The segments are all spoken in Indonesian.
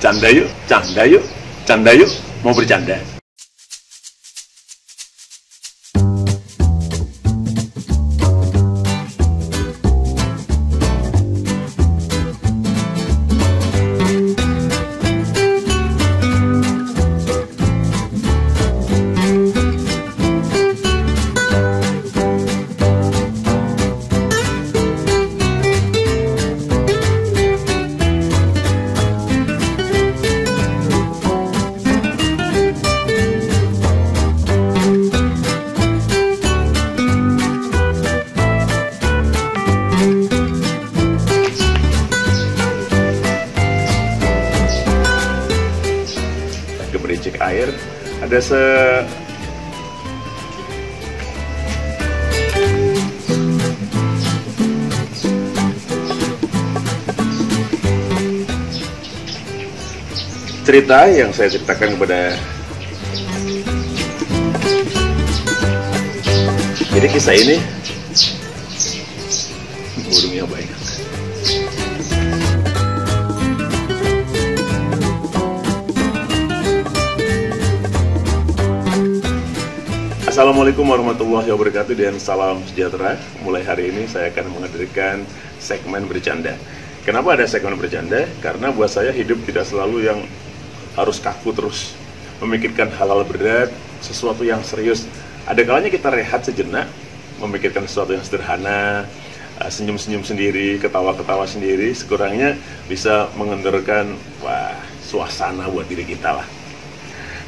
Canda yuk, canda yuk, canda yuk, mau bercanda. Gemericik air ada cerita yang saya ceritakan kepada. Jadi kisah ini burungnya banyak. Assalamualaikum warahmatullahi wabarakatuh dan salam sejahtera. Mulai hari ini saya akan menghadirkan segmen bercanda. Kenapa ada segmen bercanda? Karena buat saya hidup tidak selalu yang harus kaku terus memikirkan hal-hal berat, sesuatu yang serius. Ada kalanya kita rehat sejenak, memikirkan sesuatu yang sederhana, senyum-senyum sendiri, ketawa-ketawa sendiri, sekurangnya bisa mengendorkan suasana buat diri kita lah.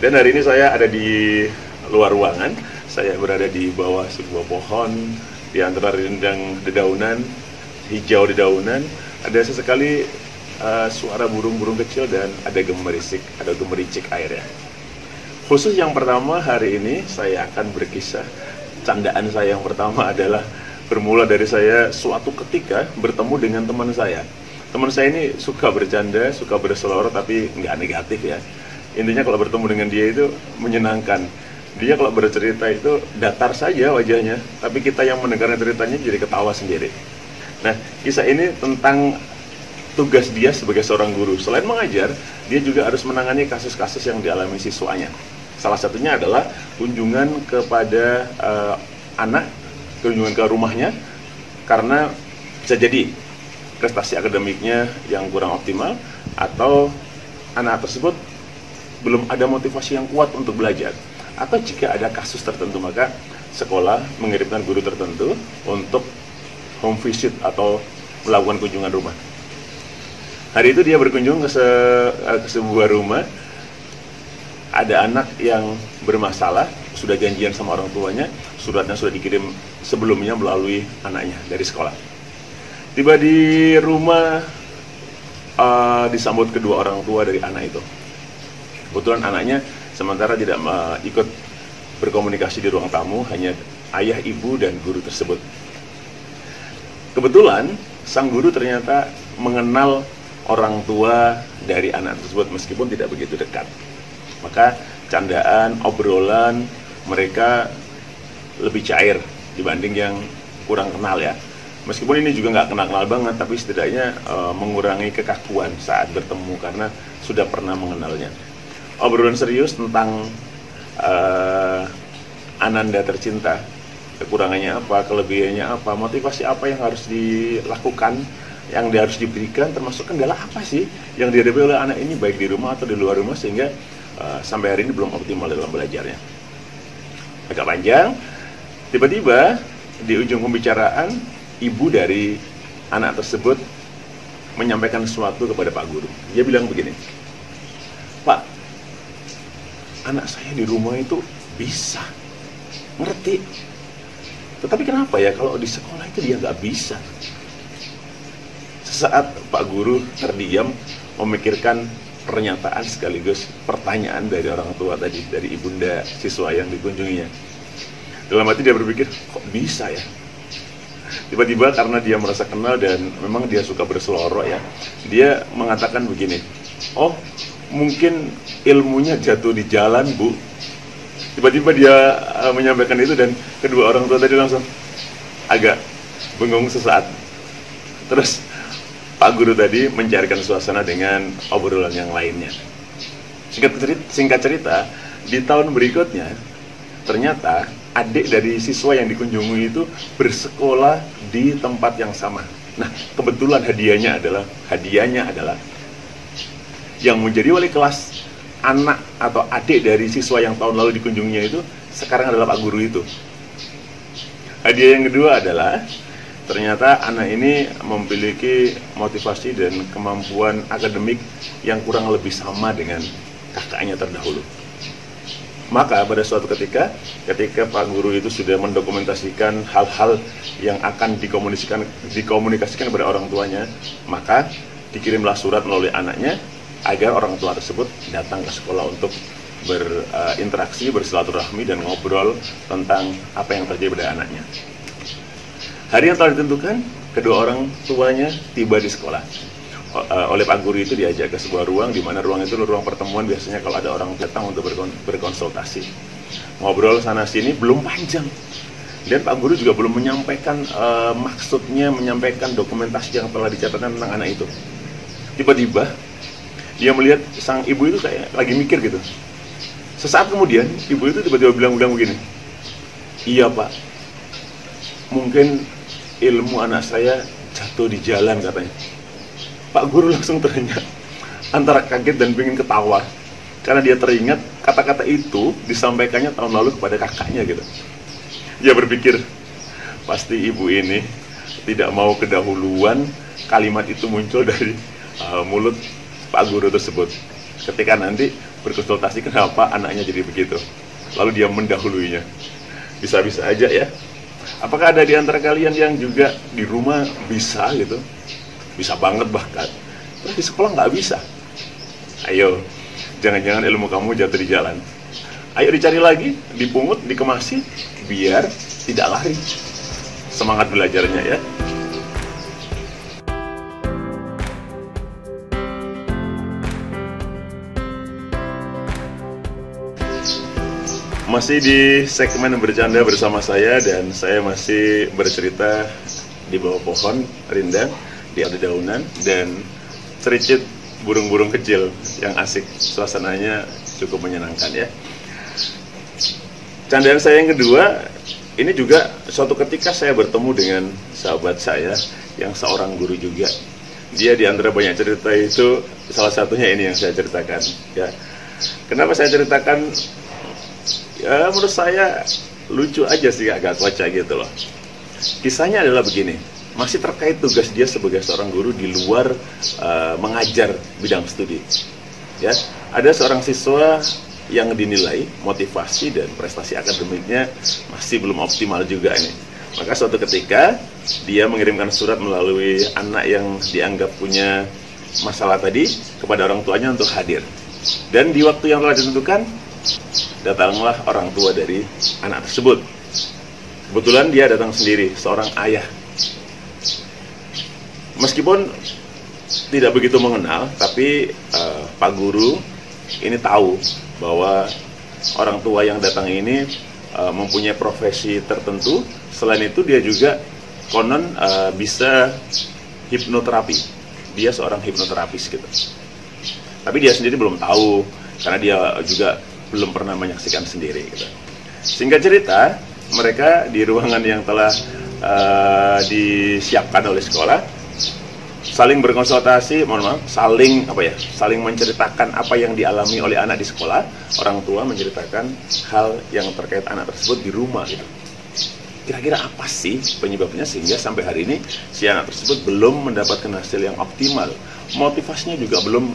Dan hari ini saya ada di luar ruangan. Saya berada di bawah sebuah pohon, di antara rindang dedaunan, hijau dedaunan. Ada sesekali suara burung-burung kecil dan ada gemericik air ya. Khusus yang pertama hari ini saya akan berkisah. Candaan saya yang pertama adalah bermula dari saya suatu ketika bertemu dengan teman saya. Teman saya ini suka bercanda, suka berseloroh tapi nggak negatif ya. Intinya kalau bertemu dengan dia itu menyenangkan. Dia kalau bercerita itu datar saja wajahnya, tapi kita yang mendengarnya ceritanya jadi ketawa sendiri. Nah, kisah ini tentang tugas dia sebagai seorang guru. Selain mengajar, dia juga harus menangani kasus-kasus yang dialami siswanya. Salah satunya adalah kunjungan kepada anak, kunjungan ke rumahnya, karena bisa jadi prestasi akademiknya yang kurang optimal, atau anak tersebut belum ada motivasi yang kuat untuk belajar. Atau jika ada kasus tertentu, maka sekolah mengirimkan guru tertentu untuk home visit atau melakukan kunjungan rumah. Hari itu dia berkunjung ke sebuah rumah. Ada anak yang bermasalah, sudah janjian sama orang tuanya, suratnya sudah dikirim sebelumnya melalui anaknya dari sekolah. Tiba di rumah, disambut kedua orang tua dari anak itu. Kebetulan anaknya sementara tidak ikut berkomunikasi di ruang tamu, hanya ayah, ibu, dan guru tersebut. Kebetulan sang guru ternyata mengenal orang tua dari anak tersebut meskipun tidak begitu dekat. Maka candaan, obrolan mereka lebih cair dibanding yang kurang kenal ya. Meskipun ini juga nggak kenal-kenal banget, tapi setidaknya mengurangi kekakuan saat bertemu karena sudah pernah mengenalnya. Obrolan serius tentang Ananda tercinta, kekurangannya apa, kelebihannya apa, motivasi apa yang harus dilakukan, yang harus diberikan, termasuk kendala apa sih yang dihadapi oleh anak ini baik di rumah atau di luar rumah sehingga sampai hari ini belum optimal dalam belajarnya. Agak panjang. Tiba-tiba di ujung pembicaraan ibu dari anak tersebut menyampaikan sesuatu kepada Pak Guru. Dia bilang begini, "Pak, anak saya di rumah itu bisa, ngerti. Tetapi kenapa ya kalau di sekolah itu dia nggak bisa?" Sesaat Pak Guru terdiam memikirkan pernyataan sekaligus pertanyaan dari orang tua tadi, dari ibunda siswa yang dikunjunginya. Dalam hati dia berpikir, kok bisa ya? Tiba-tiba karena dia merasa kenal dan memang dia suka berseloroh ya, dia mengatakan begini, "Oh, mungkin ilmunya jatuh di jalan, Bu." Tiba-tiba dia menyampaikan itu dan kedua orang tua tadi langsung agak bengong sesaat. Terus Pak Guru tadi mencairkan suasana dengan obrolan yang lainnya. Singkat cerita, di tahun berikutnya, ternyata adik dari siswa yang dikunjungi itu bersekolah di tempat yang sama. Nah, kebetulan hadiahnya adalah yang menjadi wali kelas anak atau adik dari siswa yang tahun lalu dikunjunginya itu sekarang adalah Pak Guru itu. Hadiah yang kedua adalah ternyata anak ini memiliki motivasi dan kemampuan akademik yang kurang lebih sama dengan kakaknya terdahulu. Maka pada suatu ketika Pak Guru itu sudah mendokumentasikan hal-hal yang akan dikomunikasikan kepada orang tuanya, maka dikirimlah surat melalui anaknya agar orang tua tersebut datang ke sekolah untuk berinteraksi, bersilaturahmi, dan ngobrol tentang apa yang terjadi pada anaknya. Hari yang telah ditentukan, kedua orang tuanya tiba di sekolah. Oleh Pak Guru itu diajak ke sebuah ruang, di mana ruang itu ruang pertemuan biasanya kalau ada orang datang untuk berkonsultasi. Ngobrol sana-sini belum panjang. Dan Pak Guru juga belum menyampaikan maksudnya, menyampaikan dokumentasi yang telah dicatatkan tentang anak itu. Tiba-tiba, dia melihat sang ibu itu kayak lagi mikir gitu. Sesaat kemudian, ibu itu tiba-tiba bilang begini, "Iya Pak, mungkin ilmu anak saya jatuh di jalan," katanya. Pak Guru langsung teringat, antara kaget dan ingin ketawa, karena dia teringat kata-kata itu disampaikannya tahun lalu kepada kakaknya gitu. Dia berpikir, pasti ibu ini tidak mau kedahuluan kalimat itu muncul dari mulut Pak Guru tersebut. Ketika nanti berkonsultasi kenapa anaknya jadi begitu, lalu dia mendahuluinya. Bisa-bisa aja ya. Apakah ada di antara kalian yang juga di rumah bisa gitu? Bisa banget bahkan, terus di sekolah nggak bisa? Ayo, jangan-jangan ilmu kamu jatuh di jalan. Ayo dicari lagi, dipungut, dikemasi, biar tidak lari. Semangat belajarnya ya. Masih di segmen bercanda bersama saya, dan saya masih bercerita di bawah pohon rindang, di ada daunan, dan cericit burung-burung kecil yang asik. Suasananya cukup menyenangkan ya. Candaan saya yang kedua, ini juga suatu ketika saya bertemu dengan sahabat saya yang seorang guru juga. Dia di antara banyak cerita itu, salah satunya ini yang saya ceritakan ya. Kenapa saya ceritakan? Ya menurut saya lucu aja sih, agak kocak gitu loh. Kisahnya adalah begini, masih terkait tugas dia sebagai seorang guru di luar mengajar bidang studi. Ya, ada seorang siswa yang dinilai motivasi dan prestasi akademiknya masih belum optimal juga ini. Maka suatu ketika dia mengirimkan surat melalui anak yang dianggap punya masalah tadi kepada orang tuanya untuk hadir. Dan di waktu yang telah ditentukan, datanglah orang tua dari anak tersebut. Kebetulan dia datang sendiri, seorang ayah. Meskipun tidak begitu mengenal, tapi Pak Guru ini tahu bahwa orang tua yang datang ini mempunyai profesi tertentu. Selain itu dia juga konon bisa hipnoterapi. Dia seorang hipnoterapis gitu. Tapi dia sendiri belum tahu, karena dia juga belum pernah menyaksikan sendiri gitu. Singkat cerita, mereka di ruangan yang telah disiapkan oleh sekolah saling berkonsultasi, saling menceritakan apa yang dialami oleh anak di sekolah. Orang tua menceritakan hal yang terkait anak tersebut di rumah gitu. Kira-kira apa sih penyebabnya sehingga sampai hari ini si anak tersebut belum mendapatkan hasil yang optimal, motivasinya juga belum,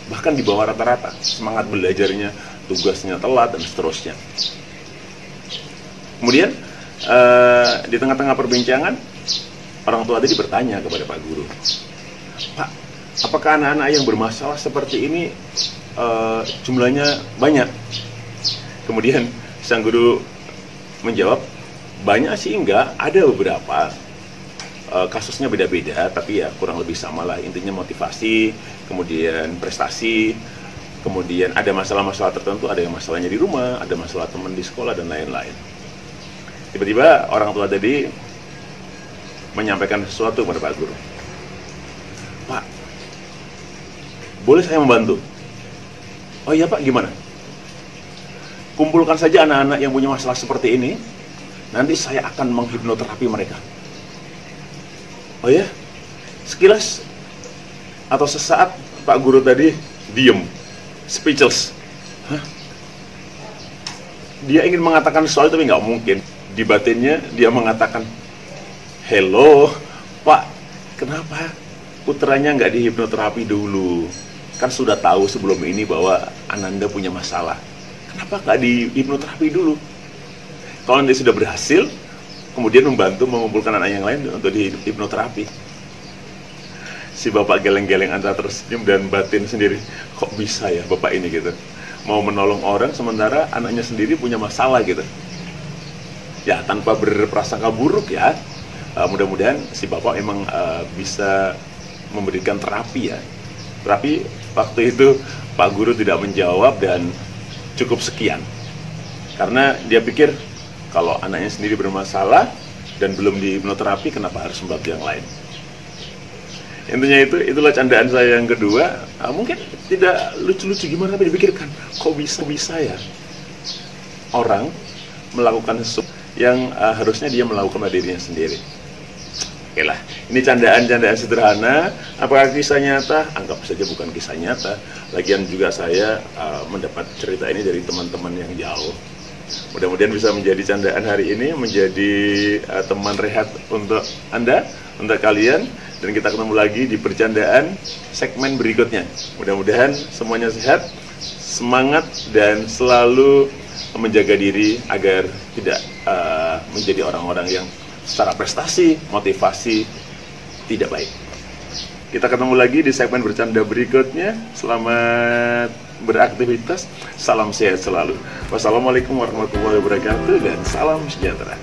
bahkan di bawah rata-rata, semangat belajarnya, tugasnya telat, dan seterusnya. Kemudian di tengah-tengah perbincangan, orang tua tadi bertanya kepada Pak Guru, "Pak, apakah anak-anak yang bermasalah seperti ini jumlahnya banyak?" Kemudian sang guru menjawab, "Banyak sih enggak, ada beberapa, kasusnya beda-beda, tapi ya kurang lebih sama lah. Intinya motivasi, kemudian prestasi, kemudian ada masalah-masalah tertentu, ada yang masalahnya di rumah, ada masalah teman di sekolah, dan lain-lain." Tiba-tiba orang tua tadi menyampaikan sesuatu kepada Pak Guru. boleh saya membantu? Oh iya Pak, gimana? Kumpulkan saja anak-anak yang punya masalah seperti ini, nanti saya akan menghipnoterapi mereka. Oh ya? Sekilas atau sesaat Pak Guru tadi diem, speechless. Hah? Dia ingin mengatakan sesuatu tapi nggak mungkin. Di batinnya dia mengatakan, hello Pak, kenapa putranya nggak dihipnoterapi dulu? Kan sudah tahu sebelum ini bahwa Ananda punya masalah. Kenapa nggak dihipnoterapi dulu? Kalau nanti sudah berhasil, kemudian membantu mengumpulkan anak yang lain untuk dihipnoterapi. Si bapak geleng-geleng antara tersenyum dan batin sendiri, kok bisa ya bapak ini gitu, mau menolong orang sementara anaknya sendiri punya masalah gitu. Ya tanpa berprasangka buruk ya, mudah-mudahan si bapak emang bisa memberikan terapi ya. Terapi waktu itu Pak Guru tidak menjawab dan cukup sekian, karena dia pikir kalau anaknya sendiri bermasalah dan belum dihipnoterapi, kenapa harus membantu yang lain. Intinya itulah candaan saya yang kedua. Mungkin tidak lucu-lucu gimana, tapi dipikirkan, kok bisa ya orang melakukan sesuatu yang harusnya dia melakukan pada dirinya sendiri. Oke lah, ini candaan-candaan sederhana. Apakah kisah nyata? Anggap saja bukan kisah nyata. Lagian juga saya mendapat cerita ini dari teman-teman yang jauh. Mudah-mudahan bisa menjadi candaan hari ini, menjadi teman rehat untuk Anda, untuk kalian. Dan kita ketemu lagi di percandaan segmen berikutnya. Mudah-mudahan semuanya sehat, semangat, dan selalu menjaga diri agar tidak menjadi orang-orang yang secara prestasi, motivasi tidak baik. Kita ketemu lagi di segmen bercanda berikutnya. Selamat beraktivitas, salam sehat selalu. Wassalamualaikum warahmatullahi wabarakatuh, dan salam sejahtera.